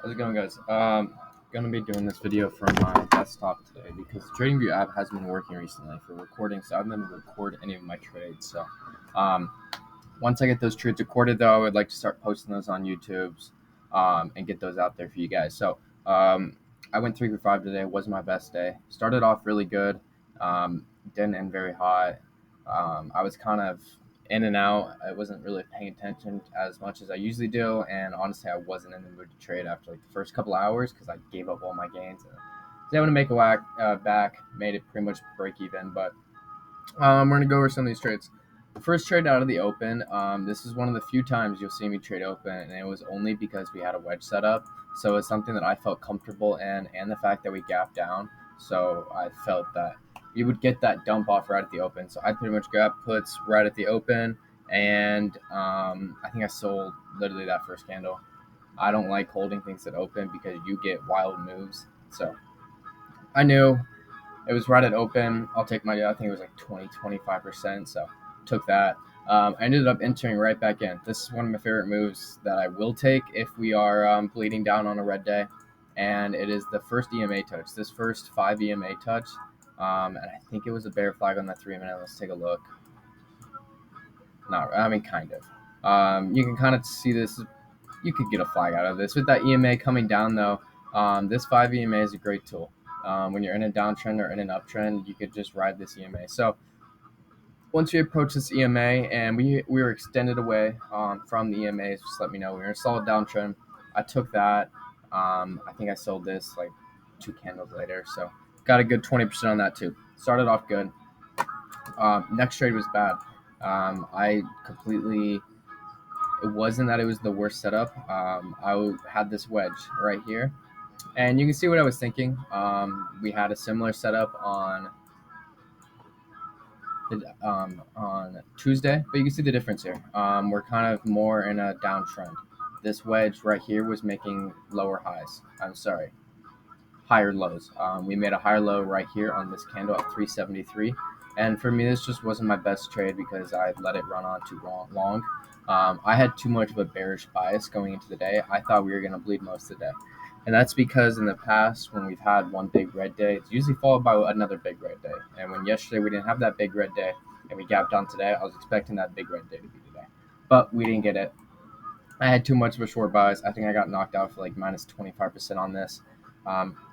How's it going, guys? Gonna be doing this video from my desktop today because the TradingView app hasn't been working recently for recording, so I haven't been able to record any of my trades. So, um, once I get those trades recorded, though, I would like to start posting those on YouTube's and get those out there for you guys. So, I went 3 for 5 today. It wasn't my best day. Started off really good. Didn't end very hot. I was kind of in and out. I wasn't really paying attention as much as I usually do, and honestly, I wasn't in the mood to trade after like the first couple hours because I gave up all my gains. And was able to make a whack back, made it pretty much break even. But we're gonna go over some of these trades. First trade out of the open. This is one of the few times you'll see me trade open, and it was only because we had a wedge set up. So it's something that I felt comfortable in, and the fact that we gapped down. So I felt that we would get that dump off right at the open. So I pretty much got puts right at the open, and I think I sold literally that first candle. I don't like holding things at open because you get wild moves. So I knew it was right at open. I'll take my, I think it was like 25%. So took that. I ended up entering right back in. This is one of my favorite moves that I will take if we are bleeding down on a red day. And it is the first EMA touch, this first 5 EMA touch. And I think it was a bear flag on that 3 minute. Let's take a look. Not, I mean, kind of. You can kind of see this. You could get a flag out of this. With that EMA coming down, though, this 5 EMA is a great tool. When you're in a downtrend or in an uptrend, you could just ride this EMA. So once we approach this EMA and we were extended away from the EMAs, just let me know. We were in a solid downtrend. I took that. I think I sold this like 2 candles later. So got a good 20% on that too. Started off good. Next trade was bad. I completely it wasn't that it was the worst setup. I had this wedge right here, and you can see what I was thinking. We had a similar setup on Tuesday, but you can see the difference here. We're kind of more in a downtrend. This wedge right here was making lower highs. I'm sorry, higher lows. We made a higher low right here on this candle at 373. And for me, this just wasn't my best trade because I let it run on too long. I had too much of a bearish bias going into the day. I thought we were going to bleed most of the day. And that's because in the past, when we've had one big red day, it's usually followed by another big red day. And when yesterday we didn't have that big red day and we gapped on today, I was expecting that big red day to be today. But we didn't get it. I had too much of a short bias. I think I got knocked out for like minus 25% on this.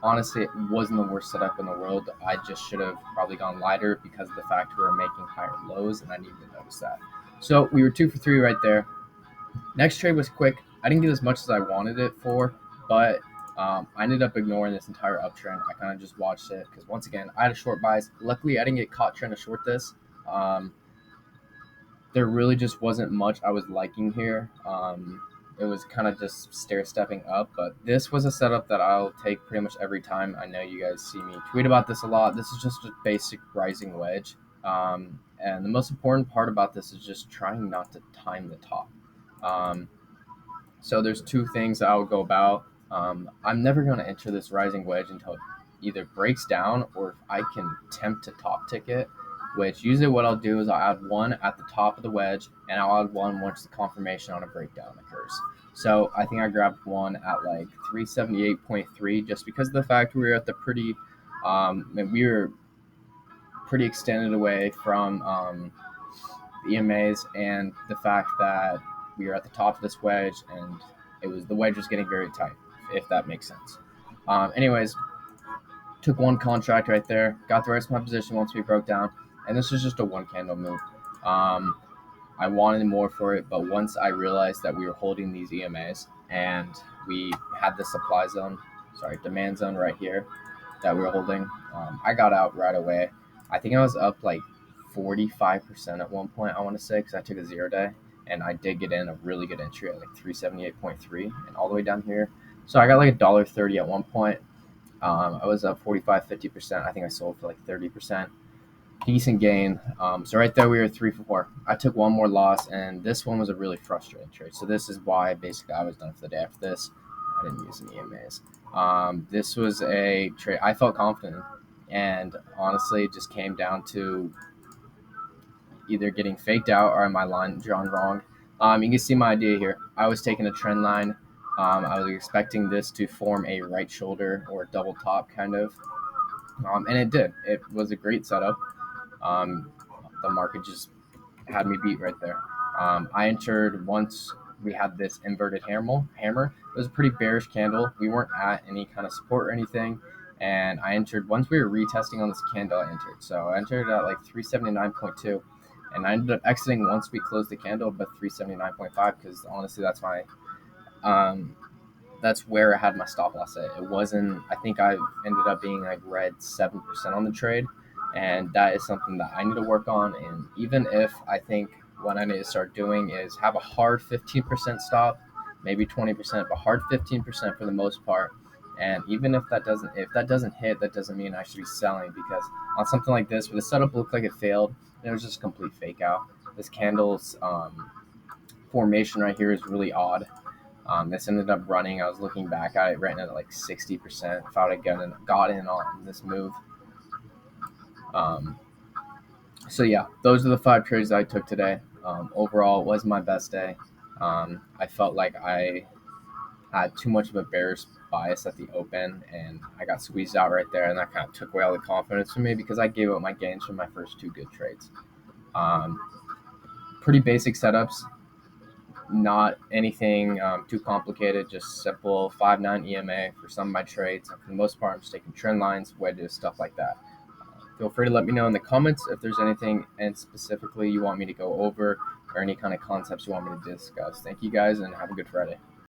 Honestly, it wasn't the worst setup in the world. I just should have probably gone lighter because of the fact we were making higher lows, and I needed to notice that. So we were 2 for 3 right there. Next trade was quick. I didn't get as much as I wanted it for, but I ended up ignoring this entire uptrend. I kind of just watched it because, once again, I had a short bias. Luckily, I didn't get caught trying to short this. There really just wasn't much I was liking here. It was kind of just stair stepping up, but this was a setup that I'll take pretty much every time. I know you guys see me tweet about this a lot. This is just a basic rising wedge. And the most important part about this is just trying not to time the top. Um, so there's two things I would go about. I'm never going to enter this rising wedge until it either breaks down or if I can attempt to top tick it, which usually what I'll do is I'll add one at the top of the wedge and I'll add one once the confirmation on a breakdown occurs. So I think I grabbed one at like 378.3 just because of the fact we were at the we were pretty extended away from the EMAs and the fact that we were at the top of this wedge and the wedge was getting very tight, if that makes sense. Anyways, took one contract right there, got the rest of my position once we broke down, and this was just a one candle move. I wanted more for it, but once I realized that we were holding these EMAs and we had the demand zone right here that we were holding, I got out right away. I think I was up like 45% at one point, I want to say, because I took a 0 day and I did get in a really good entry at like 378.3 and all the way down here. So I got like $1.30 at one point. I was up 45-50%. I think I sold for like 30%. Decent gain. So right there we were 3 for 4. I took one more loss, and this one was a really frustrating trade. So this is why basically I was done for the day after this. I didn't use any EMAs. This was a trade I felt confident in, and honestly, it just came down to either getting faked out or my line drawn wrong. You can see my idea here. I was taking a trend line I was expecting this to form a right shoulder or double top kind of, and it did. It was a great setup. Um, the market just had me beat right there. I entered once we had this inverted hammer. It was a pretty bearish candle. We weren't at any kind of support or anything. And I entered once we were retesting on this candle. I entered. So I entered at like 379.2. And I ended up exiting once we closed the candle, but 379.5 because honestly, um, that's where I had my stop loss at. It wasn't. I think I ended up being like red 7% on the trade, and that is something that I need to work on. And even if I think what I need to start doing is have a hard 15% stop, maybe 20%, but hard 15% for the most part. And even if that doesn't hit, that doesn't mean I should be selling because on something like this, where the setup looked like it failed, it was just a complete fake out. This candle's formation right here is really odd. This ended up running. I was looking back at it, ran at like 60%. If I would have got in on this move. Um, so yeah, those are the 5 trades I took today. Overall, it was my best day. I felt like I had too much of a bearish bias at the open, and I got squeezed out right there, and that kind of took away all the confidence from me because I gave up my gains from my first 2 good trades. Um, Pretty basic setups. Not anything too complicated, just simple 5-9 EMA for some of my trades. And for the most part, I'm just taking trend lines, wedges, stuff like that. Feel free to let me know in the comments if there's anything and specifically you want me to go over or any kind of concepts you want me to discuss. Thank you guys and have a good Friday.